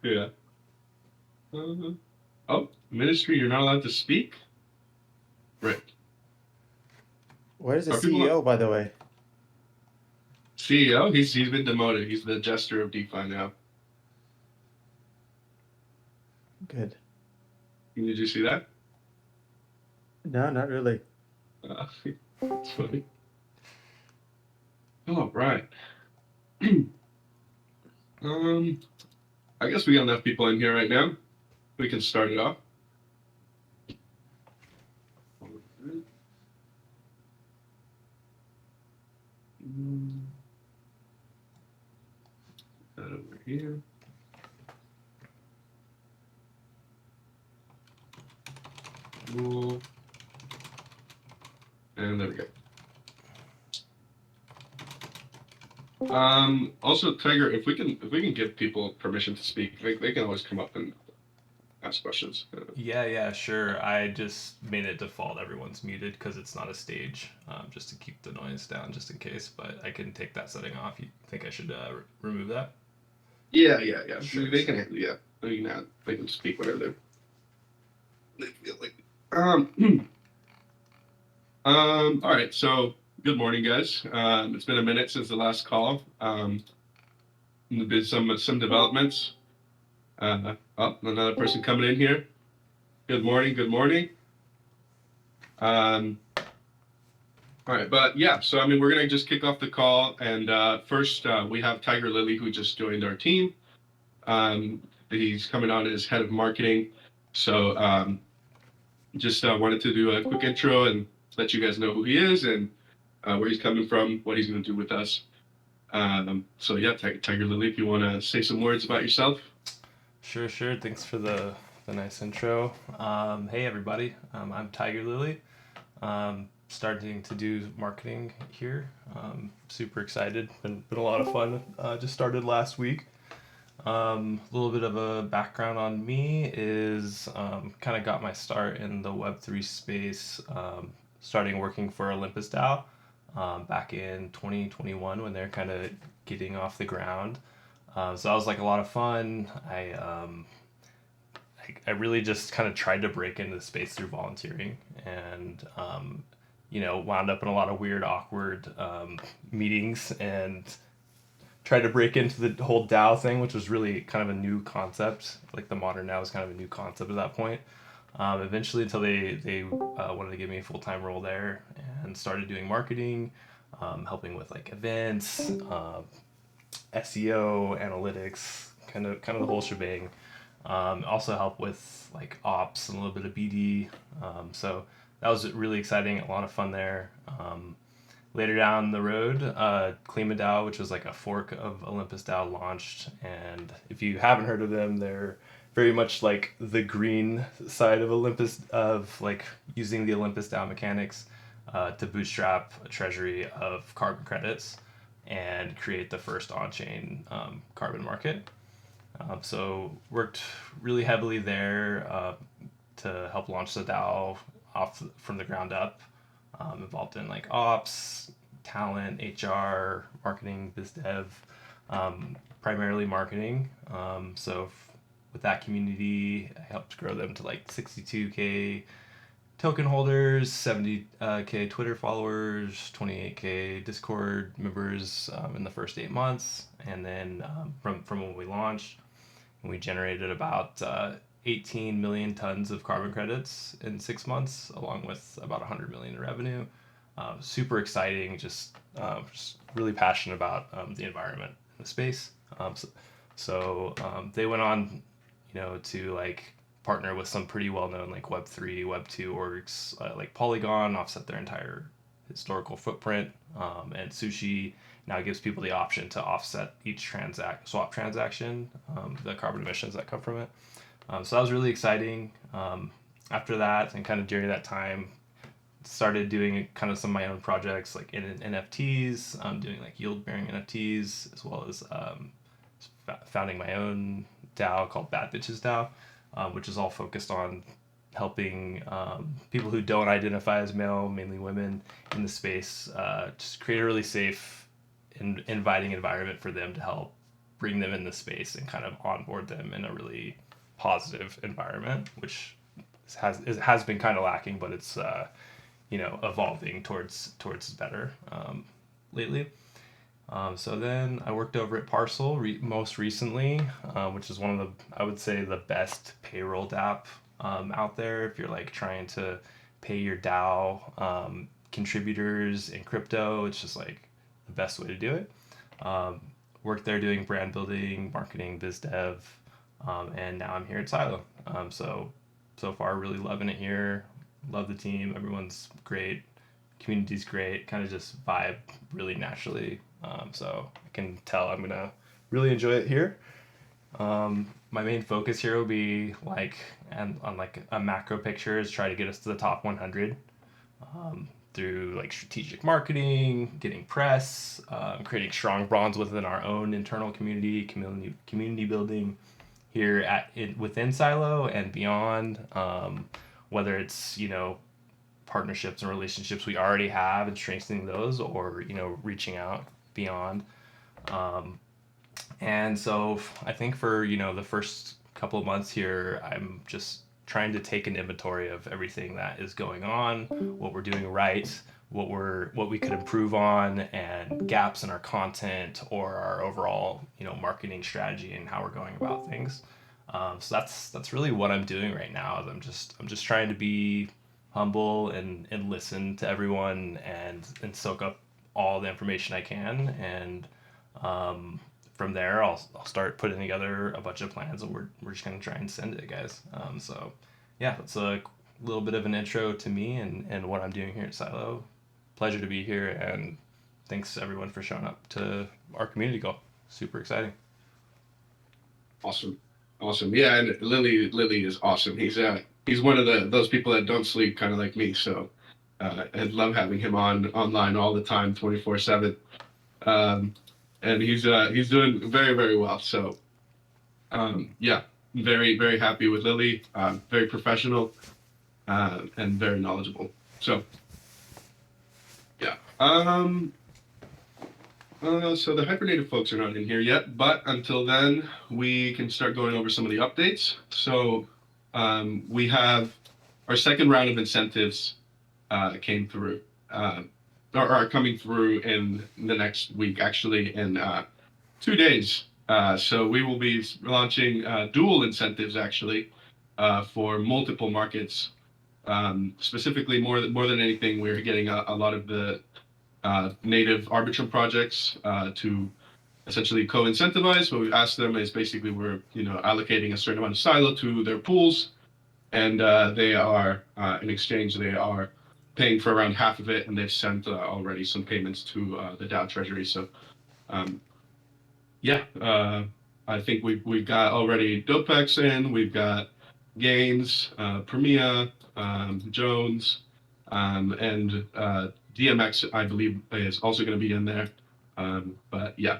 Yeah. Uh, oh, ministry, you're not allowed to speak? Right. Where's the Are people CEO, by the way? CEO? He's been demoted. He's the jester of DeFi now. Good. Did you see that? No, not really. Uh, it's funny. Oh, right. um, I guess we got enough people in here right now. We can start it off. That over here. Cool. And there we go. Also, Tiger, if we can give people permission to speak, they can always come up and ask questions. Yeah, sure. I just made it default. Everyone's muted because it's not a stage, just to keep the noise down, just in case. But I can take that setting off. You think I should remove that? Yeah. Sure, They sure. can, yeah. They can speak whatever they feel like. Um, all right. So, good morning, guys. It's been a minute since the last call. There's been some developments. Another person coming in here. Good morning. Good morning. Um, all right, but yeah. So I mean, we're gonna just kick off the call, and first we have Tiger Lily, who just joined our team. He's coming on as head of marketing. So just wanted to do a quick intro and let you guys know who he is and where he's coming from, what he's going to do with us. So yeah, Tiger Lily, if you want to say some words about yourself. Sure. Thanks for the nice intro. Hey everybody, I'm Tiger Lily. Starting to do marketing here. Super excited. Been a lot of fun. Just started last week. A little bit of a background on me is kind of got my start in the Web3 space, starting working for Olympus DAO back in 2021 when they're kind of getting off the ground. So that was like a lot of fun. I really just kind of tried to break into the space through volunteering and wound up in a lot of weird, awkward meetings and tried to break into the whole DAO thing, which was really kind of a new concept. Like the modern DAO was kind of a new concept at that point. Eventually, until they wanted to give me a full time role there and started doing marketing, helping with like events, SEO, analytics, kind of the whole shebang. Also help with like ops and a little bit of BD. So that was really exciting, a lot of fun there. Later down the road, Klima DAO, which was like a fork of Olympus DAO, launched. And if you haven't heard of them, they're very much like the green side of Olympus, of like using the Olympus DAO mechanics to bootstrap a treasury of carbon credits and create the first on-chain carbon market. So worked really heavily there to help launch the DAO off from the ground up. Involved in like ops, talent, HR, marketing, biz dev, primarily marketing. With that community, I helped grow them to like 62K token holders, 70K Twitter followers, 28K Discord members in the first 8 months, and then from when we launched, we generated about 18 million tons of carbon credits in 6 months, along with about 100 million in revenue. Super exciting, just really passionate about the environment and the space. They went on, to like partner with some pretty well-known like Web3, Web2 orgs like Polygon, offset their entire historical footprint, and Sushi now gives people the option to offset each swap transaction, the carbon emissions that come from it. So that was really exciting. After that, and kind of during that time, started doing kind of some of my own projects like in NFTs, doing like yield bearing NFTs, as well as founding my own DAO called Bad Bitches DAO, which is all focused on helping people who don't identify as male, mainly women, in the space, just create a really safe and inviting environment for them to help bring them in the space and kind of onboard them in a really positive environment, which has been kind of lacking, but it's evolving towards better lately. So then I worked over at Parcel most recently, which is one of I would say, the best payroll app out there if you're like trying to pay your DAO contributors in crypto. It's just like the best way to do it. Um, Worked there doing brand building, marketing, biz dev, and now I'm here at Silo. So far, really loving it here. Love the team. Everyone's great. Community's great. Kind of just vibe really naturally. So I can tell I'm gonna really enjoy it here. My main focus here will be and on like a macro picture is try to get us to the top 100 through like strategic marketing, getting press, creating strong bonds within our own internal community building here within Silo and beyond. Whether it's partnerships and relationships we already have and strengthening those, or reaching out beyond. And so I think for the first couple of months here, I'm just trying to take an inventory of everything that is going on, what we're doing right, what we could improve on, and gaps in our content or our overall marketing strategy and how we're going about things. So that's really what I'm doing right now. Is I'm just trying to be humble and listen to everyone and soak up all the information I can, and from there I'll start putting together a bunch of plans, and we're just gonna try and send it, guys. So yeah, that's a little bit of an intro to me and what I'm doing here at Silo. Pleasure to be here, and thanks everyone for showing up to our community call. Super exciting. Awesome. Awesome. Yeah, and Lily is awesome. He's one of those people that don't sleep, kind of like me. So I love having him online all the time, 24/7. Um, and he's doing very, very well. So yeah, very, very happy with Lily. Very professional and very knowledgeable. So yeah. So the Hypernative folks are not in here yet, but until then, we can start going over some of the updates. So we have our second round of incentives came through, or are coming through in the next week, actually in 2 days. So we will be launching dual incentives, actually, for multiple markets. Specifically, more than anything, we're getting a lot of the native Arbitrum projects to essentially co-incentivize. What we've asked them is basically we're allocating a certain amount of silo to their pools, and they are in exchange they are paying for around half of it, and they've sent already some payments to the DAO treasury. So yeah, I think we've got already Dopex in, we've got Gaines, Premia, Jones, and DMX, I believe, is also going to be in there. But yeah,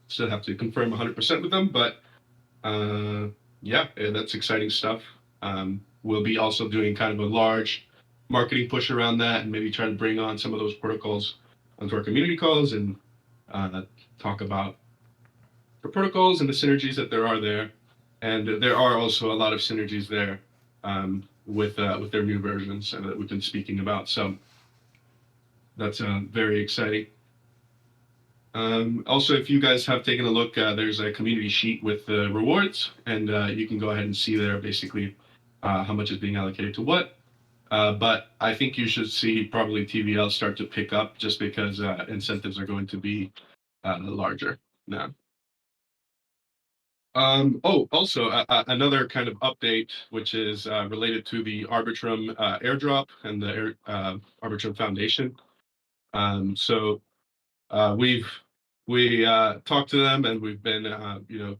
still have to confirm 100% with them. But yeah, that's exciting stuff. We'll be also doing kind of a large marketing push around that, and maybe try to bring on some of those protocols onto our community calls and talk about the protocols and the synergies that there are there. And there are also a lot of synergies there with their new versions that we've been speaking about. So that's very exciting. Also, if you guys have taken a look, there's a community sheet with the rewards, and you can go ahead and see there basically how much is being allocated to what. But I think you should see probably TVL start to pick up, just because incentives are going to be larger now. Also, another kind of update, which is related to the Arbitrum airdrop and the Arbitrum Foundation. So we talked to them, and we've been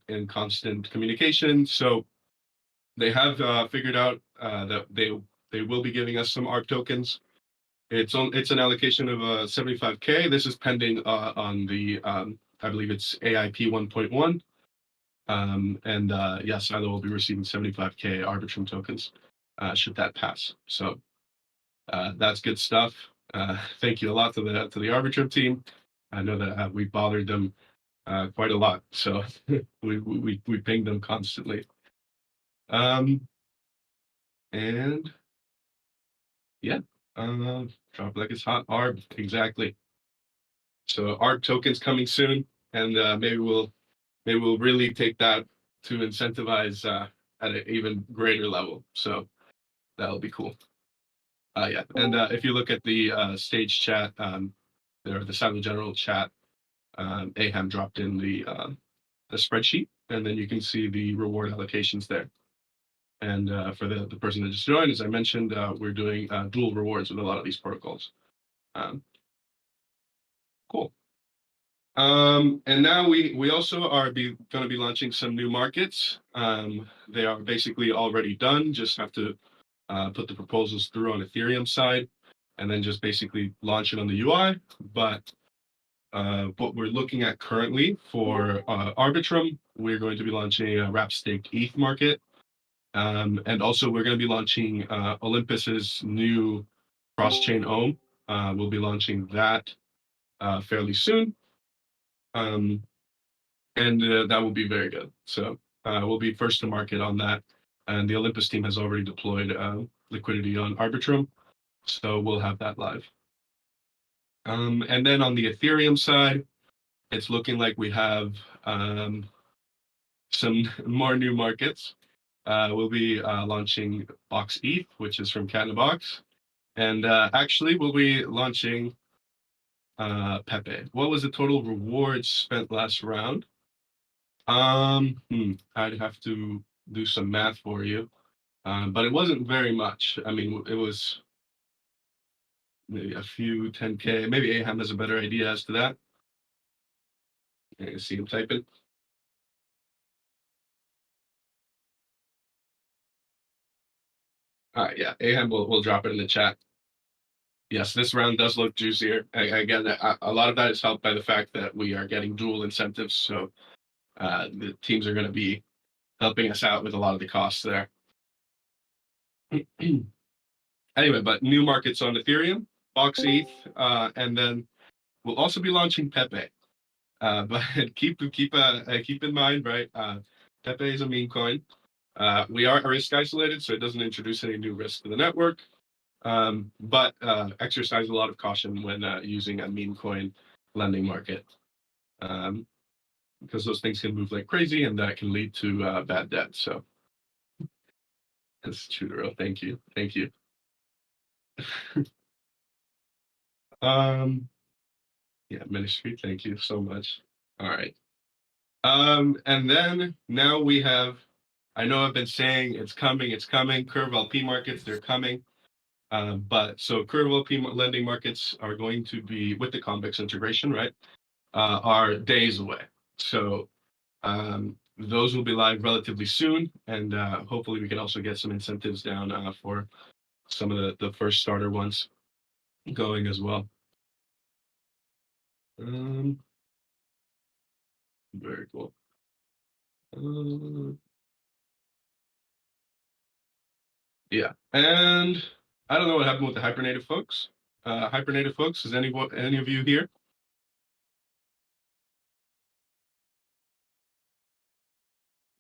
in constant communication. So they have figured out that they will be giving us some ARP tokens. It's an allocation of 75K. This is pending on the I believe it's AIP 1.1. And yeah, Silo will be receiving 75K Arbitrum tokens should that pass. So that's good stuff. Thank you a lot to the Arbitrum team. I know that we bothered them quite a lot. So we ping them constantly. And yeah, drop like it's hot. ARB, exactly. So ARB tokens coming soon, and maybe we'll really take that to incentivize at an even greater level. So that'll be cool. Yeah, and if you look at the stage chat, there the Cyber General chat, Aham dropped in the spreadsheet, and then you can see the reward allocations there. And for the person that just joined, as I mentioned, we're doing dual rewards with a lot of these protocols. Um, cool. And now we also are going to be launching some new markets. They are basically already done. Just have to put the proposals through on Ethereum side, and then just basically launch it on the UI. But what we're looking at currently for Arbitrum, we're going to be launching a wrap staked ETH market. And also we're going to be launching Olympus's new cross-chain Ohm. We'll be launching that fairly soon. And that will be very good. So we'll be first to market on that. And the Olympus team has already deployed liquidity on Arbitrum. So we'll have that live. And then on the Ethereum side, it's looking like we have some more new markets. We'll be launching Box ETH, which is from Cat in a Box. And actually, we'll be launching PEPE. What was the total rewards spent last round? I'd have to do some math for you, but it wasn't very much. I mean, it was maybe a few 10K. Maybe Aham has a better idea as to that. I see him typing. All right, yeah, Aham will drop it in the chat. Yes, this round does look juicier. Again, a lot of that is helped by the fact that we are getting dual incentives, so the teams are going to be helping us out with a lot of the costs there. Anyway, but new markets on Ethereum, Box ETH, and then we'll also be launching PEPE. But keep in mind, right? PEPE is a meme coin. We are risk isolated, so it doesn't introduce any new risk to the network. But exercise a lot of caution when using a meme coin lending market, because those things can move like crazy, and that can lead to bad debt. So that's true. Thank you. Yeah, Ministry, thank you so much. All right. And then now we have, I know I've been saying it's coming, Curve LP markets, they're coming. But so Curve LP lending markets are going to be with the Convex integration, right? Are days away. So those will be live relatively soon, and hopefully we can also get some incentives down for some of the first starter ones going as well. Very cool. Yeah, and I don't know what happened with the hypernative folks. Hypernative folks, is any of you here?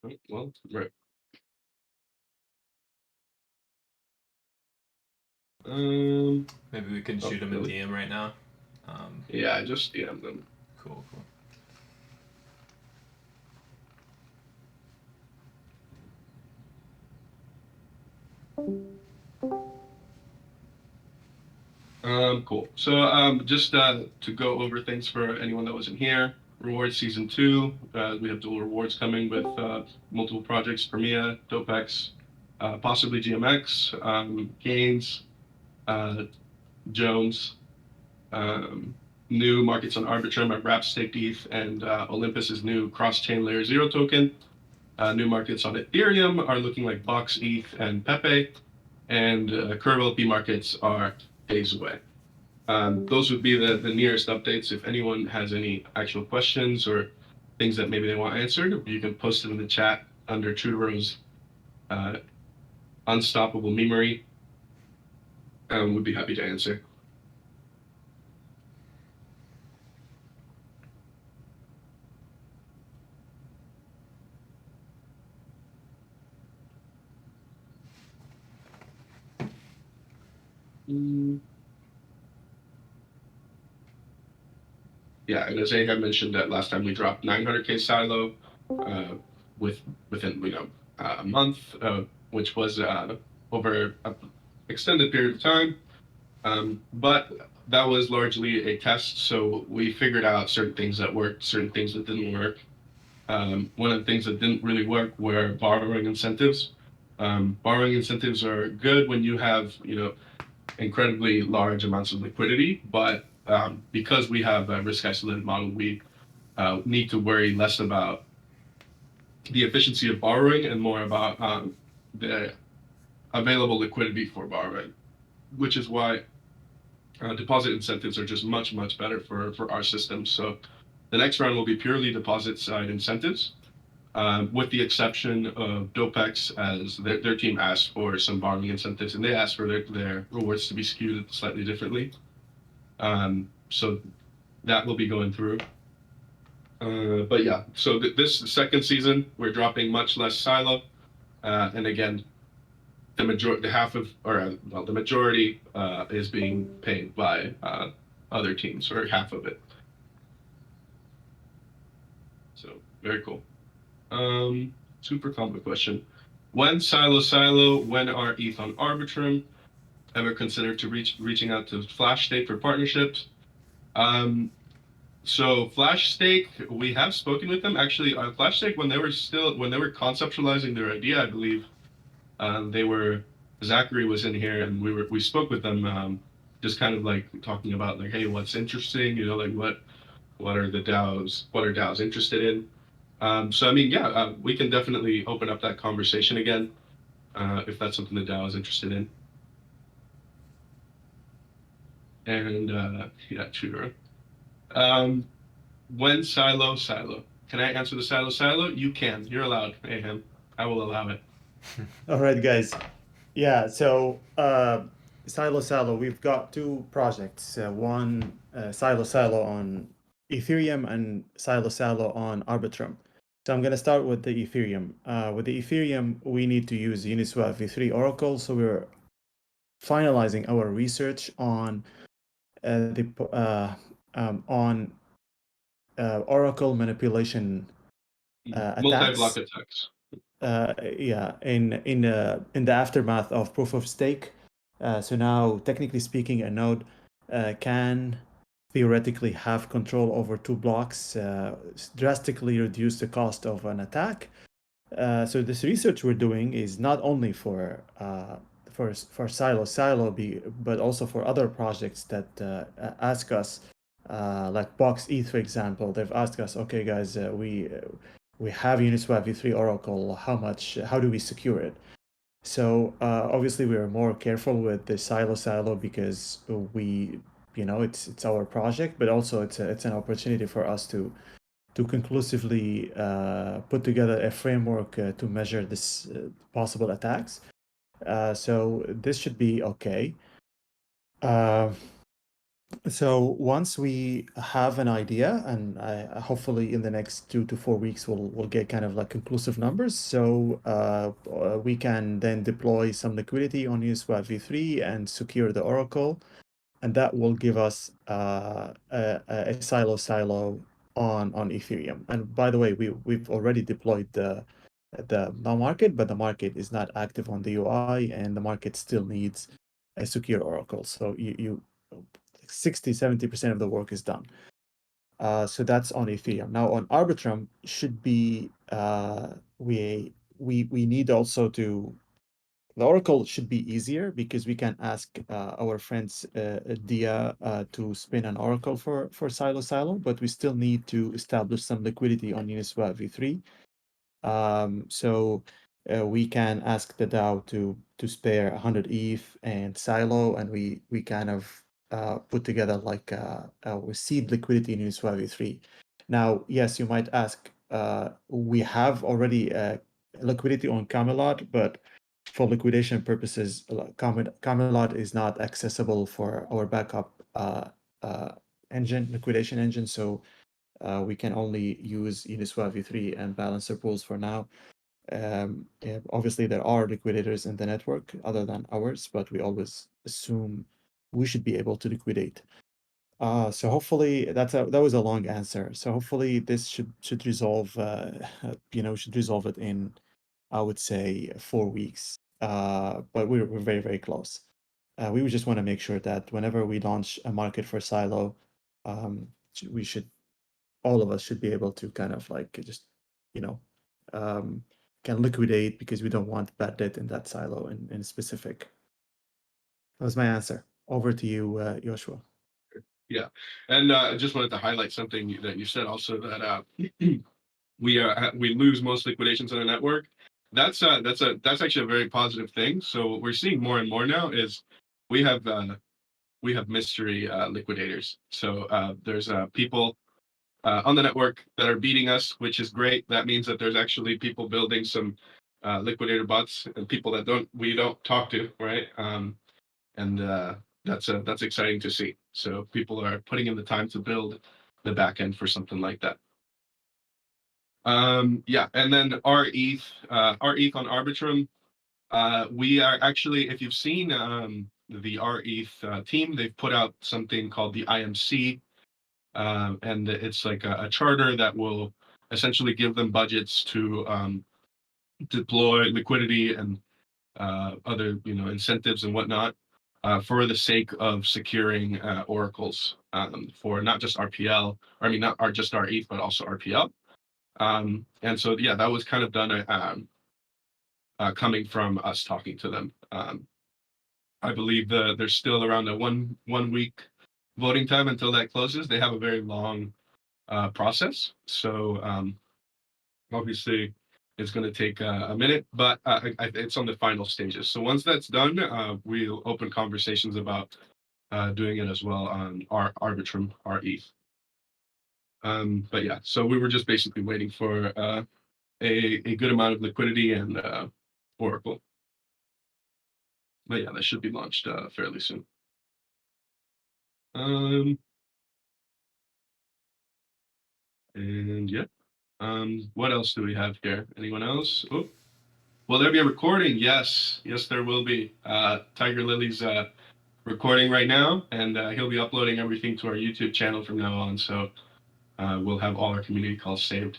Oh, well, right. Maybe we can shoot him a DM right now. Yeah, I just DM'd them. Cool. Cool. So just to go over things for anyone that wasn't here, Rewards Season 2, we have dual rewards coming with multiple projects, Premia, Dopex, possibly GMX, Gains, Jones, new markets on Arbitrum at Wrap Staked ETH, and Olympus's new cross-chain layer 0 token. New markets on Ethereum are looking like Box ETH and PEPE, and Curve LP markets are days away. Those would be the nearest updates. If anyone has any actual questions or things that maybe they want answered, you can post it in the chat under Trudeau's Unstoppable Memory. We'd be happy to answer. Mm. Yeah, and as Ahab mentioned that last time we dropped 900K silo within a month, which was over an extended period of time. But that was largely a test, so we figured out certain things that worked, certain things that didn't work. One of the things that didn't really work were borrowing incentives. Borrowing incentives are good when you have incredibly large amounts of liquidity, but because we have a risk isolated model, we need to worry less about the efficiency of borrowing and more about the available liquidity for borrowing, which is why deposit incentives are just much, much better for our system. So the next round will be purely deposit side incentives, with the exception of Dopex, as their team asked for some borrowing incentives, and they asked for their rewards to be skewed slightly differently. So that will be going through. But yeah, so this second season, we're dropping much less silo. And again, the majority is being paid by other teams, or half of it. So very cool. Super common question. When silo, when are ETH on Arbitrum? Ever considered to reaching out to Flash Stake for partnerships? So Flash Stake, we have spoken with them. Actually, Flash Stake, when they were conceptualizing their idea, I believe Zachary was in here, and we spoke with them, just kind of like talking about like, hey, what's interesting, like what are DAOs interested in. So I mean, yeah, we can definitely open up that conversation again, if that's something the DAO is interested in. And yeah, true. When silo. Can I answer the silo? You can. You're allowed, Aham. I will allow it. All right, guys. Yeah, so Silo, we've got two projects. One Silo on Ethereum and Silo on Arbitrum. So I'm going to start with the Ethereum. With the Ethereum, we need to use Uniswap v3 Oracle. So we're finalizing our research on on Oracle manipulation Multi-block attacks. attacks. Yeah, in the aftermath of proof of stake. So now, technically speaking, a node can theoretically have control over two blocks, drastically reduce the cost of an attack. So this research we're doing is not only for Silo, but also for other projects that ask us, like Box ETH, for example. They've asked us, okay, guys, we have Uniswap v3 Oracle. How do we secure it? So obviously we are more careful with the Silo because it's our project, but also it's an opportunity for us to conclusively put together a framework to measure this possible attacks. So this should be okay. So once we have an idea, and hopefully in the next 2 to 4 weeks, we'll get kind of like conclusive numbers. So we can then deploy some liquidity on Uniswap v3 and secure the Oracle, and that will give us a silo on Ethereum. And by the way, we've already deployed the market, but the market is not active on the UI, and the market still needs a secure Oracle. So you 60-70% of the work is done. So that's on Ethereum. Now on Arbitrum should be we need also to the Oracle should be easier because we can ask our friends Dia to spin an Oracle for Silo, but we still need to establish some liquidity on Uniswap v3. So we can ask the DAO to spare 100 ETH and Silo, and we kind of put together like we seed liquidity in Uniswap v3. Now, yes, you might ask, we have already liquidity on Camelot, but for liquidation purposes, Camelot is not accessible for our backup liquidation engine. So we can only use Uniswap v3 and balancer pools for now. Obviously, there are liquidators in the network other than ours, but we always assume we should be able to liquidate. So hopefully that was a long answer. So hopefully this should resolve, should resolve it in, I would say, 4 weeks. But we're very, very close. We would just want to make sure that whenever we launch a market for Silo, we should, all of us should be able to kind of like just, you know, can liquidate, because we don't want bad debt in that silo in specific. That was my answer. Over to you, Joshua. Yeah, and I just wanted to highlight something that you said also, that we lose most liquidations on the network. That's actually a very positive thing. So what we're seeing more and more now is we have mystery liquidators. So there's people on the network that are beating us, which is great. That means that there's actually people building some liquidator bots, and people that we don't talk to, right? And that's exciting to see. So people are putting in the time to build the back end for something like that. Yeah, and then our ETH on Arbitrum. We are actually, if you've seen the R ETH team, they've put out something called the IMC, and it's like a charter that will essentially give them budgets to deploy liquidity and other incentives and whatnot, for the sake of securing oracles, for not just RPL, or I mean not just our ETH, but also RPL. And so yeah, that was kind of done coming from us talking to them. I believe there's still around a one week voting time until that closes. They have a very long process, so obviously it's going to take a minute, but it's on the final stages. So once that's done, we'll open conversations about doing it as well on our Arbitrum, our ETH. But yeah, so we were just basically waiting for a good amount of liquidity and Oracle. But yeah, that should be launched fairly soon. And yeah, what else do we have here? Anyone else? Oh, will there be a recording? Yes, there will be. Tiger Lily's recording right now, and he'll be uploading everything to our YouTube channel from now on. So we'll have all our community calls saved.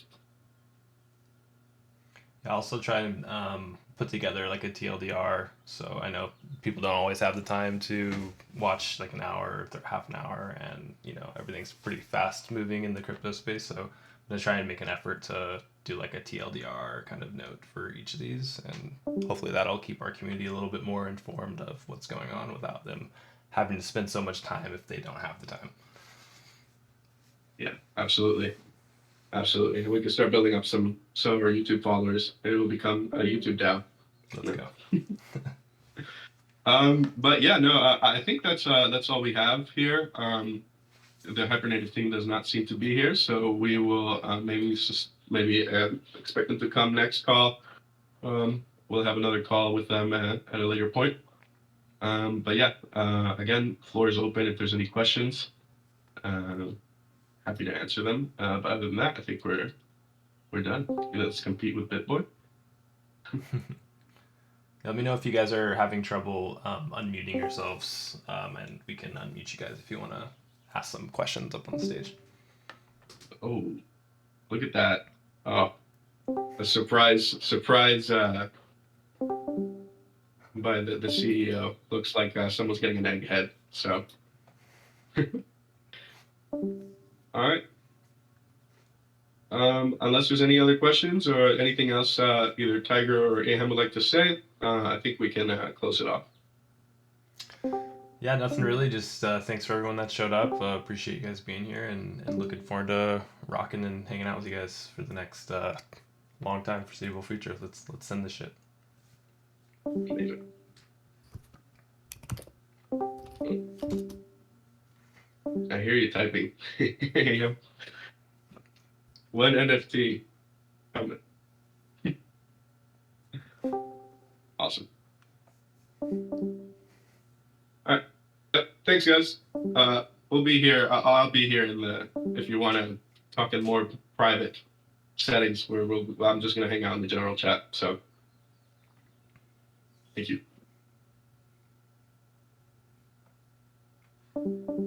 I also try and put together like a TLDR, so I know people don't always have the time to watch like an hour, half an hour, and everything's pretty fast moving in the crypto space. So I'm gonna try and make an effort to do like a TLDR kind of note for each of these, and hopefully that'll keep our community a little bit more informed of what's going on without them having to spend so much time if they don't have the time. Yeah, absolutely. Absolutely. We can start building up some of our YouTube followers. It will become a YouTube DAO. Let's go. But yeah, no, I think that's all we have here. The Hypernative team does not seem to be here, so we will maybe expect them to come next call. We'll have another call with them at a later point. But yeah, again, floor is open if there's any questions. Happy to answer them. But other than that, I think we're done. Let's compete with BitBoy. Let me know if you guys are having trouble unmuting yourselves, and we can unmute you guys if you want to ask some questions up on the stage. Oh, look at that. Oh, a surprise by the CEO. Looks like someone's getting an egghead. So, all right. Unless there's any other questions or anything else, either Tiger or Aham would like to say, I think we can close it off. Yeah, nothing really. Just thanks for everyone that showed up. Appreciate you guys being here, and looking forward to rocking and hanging out with you guys for the next long time, foreseeable future. Let's send this shit. Amazing. I hear you typing. Yep. One NFT. Awesome. All right. Thanks, guys. We'll be here. I'll be here if you want to talk in more private settings where I'm just going to hang out in the general chat. So, thank you. you.